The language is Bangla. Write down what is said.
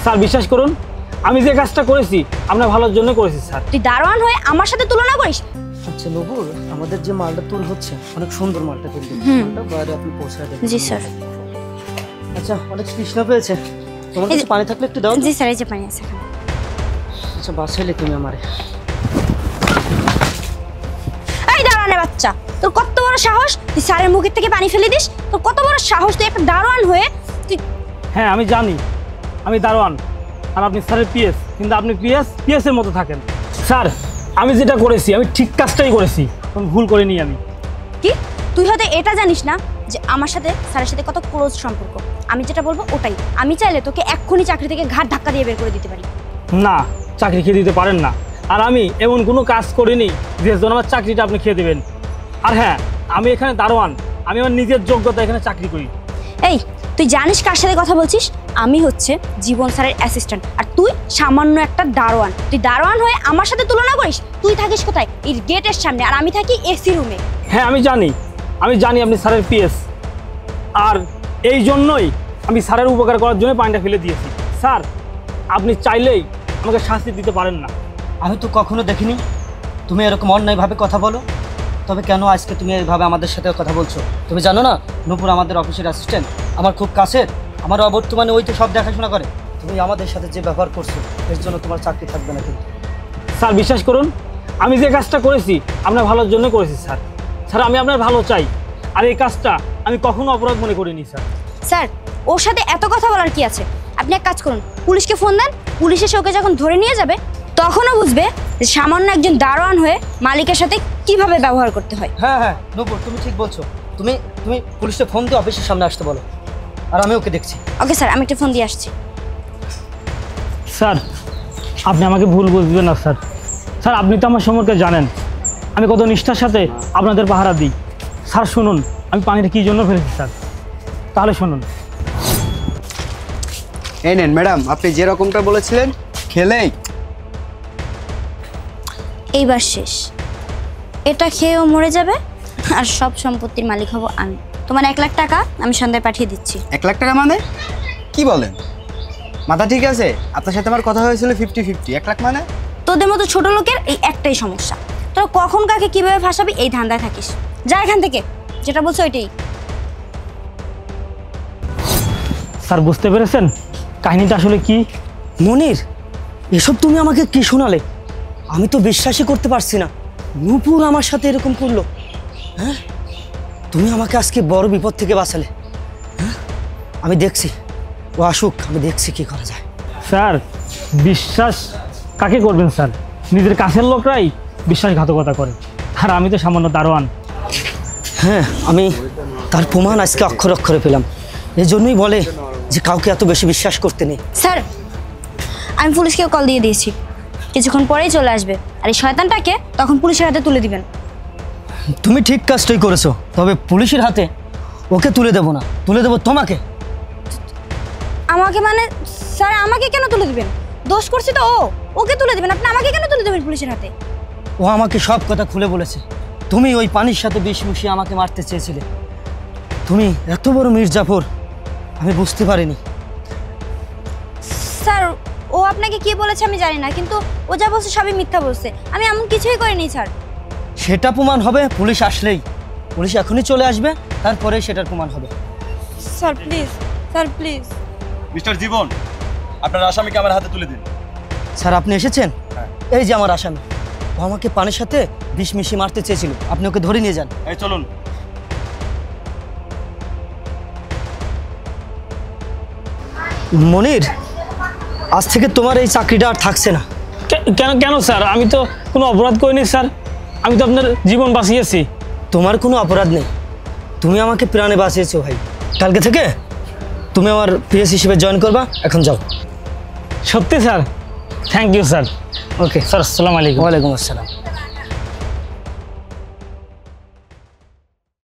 স্যার বিশ্বাস করুন, আমি যে কাজটা করেছি আপনার ভালোর জন্য করেছি স্যার। তুই দারোয়ান হয়ে আমার সাথে তুলনা করিস? আচ্ছা নবুর, আমাদের যে মালটা তুল হচ্ছে অনেক সুন্দর মালটা তুল মালটা বাইরে আপনি পৌঁছে দেবেন। জি স্যার। আচ্ছা অনেক তৃষ্ণা পেয়েছে, তোমার কাছে পানি থাকলে একটু দাও। জি স্যার, এই যে পানি আছে। আচ্ছা বাঁচাইলে তুমি আমারে। এই দারোয়ানের বাচ্চা, তোর কত বড় সাহস তুই স্যারের মুখের থেকে পানি ফেলে দিস? তোর কত বড় সাহস তুই একটা দারোয়ান হয়ে তুই। হ্যাঁ আমি জানি আমি দারোয়ান আর আপনি স্যারের পিএস, কিন্তু আপনি পিএস এর মতো থাকেন। স্যার আমি যেটা করেছি আমি ঠিক কাজটাই করেছি, কোনো ভুল করিনি আমি। কি তুই হয়তো এটা জানিস না যে আমার সাথে স্যারের সাথে কত ক্লোজ সম্পর্ক। আমি যেটা বলবো ওটাই। আমি চাইলে তোকে এক্ষুনি চাকরি থেকে ঘাট ধাক্কা দিয়ে বের করে দিতে পারি। না, চাকরি খেয়ে দিতে পারেন না। আর আমি এমন কোনো কাজ করিনি যে জন্য আমার চাকরিটা আপনি খেয়ে দেবেন। আর হ্যাঁ, আমি এখানে দারোয়ান, আমি আমার নিজের যোগ্যতা এখানে চাকরি করি। এই তুই জানিস কার সাথে কথা বলছিস? আমি হচ্ছে জীবন স্যারের অ্যাসিস্ট্যান্ট আর তুই সামান্য একটা দারোয়ান। তুই দারোয়ান হয়ে আমার সাথে তুলনা করিস? তুই থাকিস কোথায়? এই গেটের সামনে, আর আমি থাকি এসি রুমে। হ্যাঁ আমি জানি আপনি স্যারের পিএস, আর এই জন্যই আমি স্যারের উপকার করার জন্য পানিটা ফেলে দিয়েছি। স্যার আপনি চাইলেই আমাকে শাস্তি দিতে পারেন না। আমি তো কখনো দেখিনি তুমি এরকম অন্যায়ভাবে কথা বলো, তবে কেন আজকে তুমি এইভাবে আমাদের সাথে কথা বলছো? তুমি জানো না নূপুর আমাদের অফিসের অ্যাসিস্ট্যান্ট, আমার খুব কাছের, আমার অবর্তমানে ওই তো সব দেখাশোনা করে। তুমি আমাদের সাথে যে ব্যবহার করছো এর জন্য তোমার চাকরি থাকবে না। কিন্তু স্যার বিশ্বাস করুন, আমি যে কাজটা করেছি আপনার ভালোর জন্য করেছি স্যার। স্যার আমি আপনার ভালো চাই, আর এই কাজটা আমি কখনো অপরাধ মনে করিনি স্যার। স্যার ওর সাথে এত কথা বলার কি আছে? আপনি এক কাজ করুন, পুলিশকে ফোন দেন। পুলিশ এসে ওকে যখন ধরে নিয়ে যাবে তখনও বুঝবে যে সামান্য একজন দারোয়ান হয়ে মালিকের সাথে কিভাবে ব্যবহার করতে হয়। হ্যাঁ হ্যাঁ নূপুর, তুমি ঠিক বলছো। তুমি পুলিশকে ফোন দিয়ে অফিসের সামনে আসতে বলো, আর আমি ওকে দেখছি। ওকে স্যার, আমি একটা ফোন দিয়ে আসছি। স্যার আপনি আমাকে ভুল বুঝবেন না স্যার। স্যার আপনি তো আমার সম্পর্কে জানেন আমি কত নিষ্ঠার সাথে আপনাদের পাহারা দিই। স্যার শুনুন, আমি পানিটা কী জন্য ফেলেছি স্যার, তাহলে শুনুন। এই নেন ম্যাডাম, আপনি যেরকমটা বলেছিলেন খেলেই। এইবার শেষ, এটা খেয়েও মরে যাবে আর সব সম্পত্তির মালিক হব আমি। তোমার 1 লাখ টাকা আমি সন্ধ্যায় পাঠিয়ে দিচ্ছি। 1 লাখ টাকা মানে কি বলেন? মাথা ঠিক আছে? আপনার সাথে আমার কথা হয়েছিল 50-50, 1 লাখ মানে? তোদের মতো ছোট লোকের এই একটাই সমস্যা, তোরা কখন কাকে কিভাবে ফাঁসাবি এই ধান্দায় থাকিস। যা এখান থেকে, যেটা বলছো ওইটাই। স্যার বুঝতে পেরেছেন কাহিনীটা আসলে কি? মনির, এসব তুমি আমাকে কি শোনালে? আমি তো বিশ্বাসই করতে পারছি না নূপুর আমার সাথে এরকম করলো। হ্যাঁ, তুমি আমাকে আজকে বড় বিপদ থেকে বাঁচালে। হ্যাঁ, আমি দেখছি ও আসুক, আমি দেখছি কি করা যায়। স্যার বিশ্বাস কাকে করবেন স্যার? নিজের কাছের লোকরাই বিশ্বাসঘাতকতা করে, আর আমি তো সামান্য দারোয়ান। হ্যাঁ, আমি তার প্রমাণ আজকে অক্ষরে অক্ষরে পেলাম। এই জন্যই বলে যে কাউকে এত বেশি বিশ্বাস করতে নেই। স্যার আমি পুলিশকেও কল দিয়ে দিয়েছি, কিছুক্ষণ পরেই চলে আসবে, আর এই শয়তানটাকে তখন পুলিশের হাতে তুলে দিবেন। তুমি ঠিক কাজটাই করেছো, তবে পুলিশের হাতে ওকে তুলে দেবো না, তুলে দেবো তোমাকে। আমাকে মানে? স্যার আমাকে কেন তুলে দিবেন? দোষ করছে তো ওকে তুলে দিবেন, আপনি আমাকে কেন তুলে দেবেন পুলিশের হাতে? ও আমাকে সব কথা খুলে বলেছে। তুমি ওই পানির সাথে বিষ মিশিয়ে আমাকে মারতে চেয়েছিলে। তুমি এত বড় মির্জাফর আমি বুঝতে পারিনি। স্যার ও আপনাকে কি বলেছে আমি জানি না, কিন্তু ও যা বলছে সবই মিথ্যা বলছে। আমি এমন কিছুই করিনি স্যার। সেটা প্রমাণ হবে পুলিশ আসলেই। পুলিশ এখনই চলে আসবে, তারপরে সেটার প্রমাণ হবে। Sir please, sir please. Mister Jiban, আপনার আসামিকে আমার হাতে তুলে দিন। স্যার আপনি এসেছেন? এই যে আমার আসামি, ও আমাকে পানির সাথে বিষ মিশিয়ে মারতে চেয়েছিল, আপনি ওকে ধরে নিয়ে যান। এই চলুন। মনির, আজ থেকে তোমার এই চাকরিটা আর থাকছে না। কেন কেন স্যার? আমি তো কোনো অপরাধ করিনি স্যার, আমি তো আপনার জীবন বাঁচিয়েছি। তোমার কোনো অপরাধ নেই, তুমি আমাকে প্রাণে বাঁচিয়েছো ভাই। কালকে থেকে তুমি আমার পিএস হিসেবে জয়েন করবা, এখন যাও। সত্যি sir? Thank you sir. Okay sir, আসসালামু আলাইকুম। ওয়ালাইকুম আসসালাম।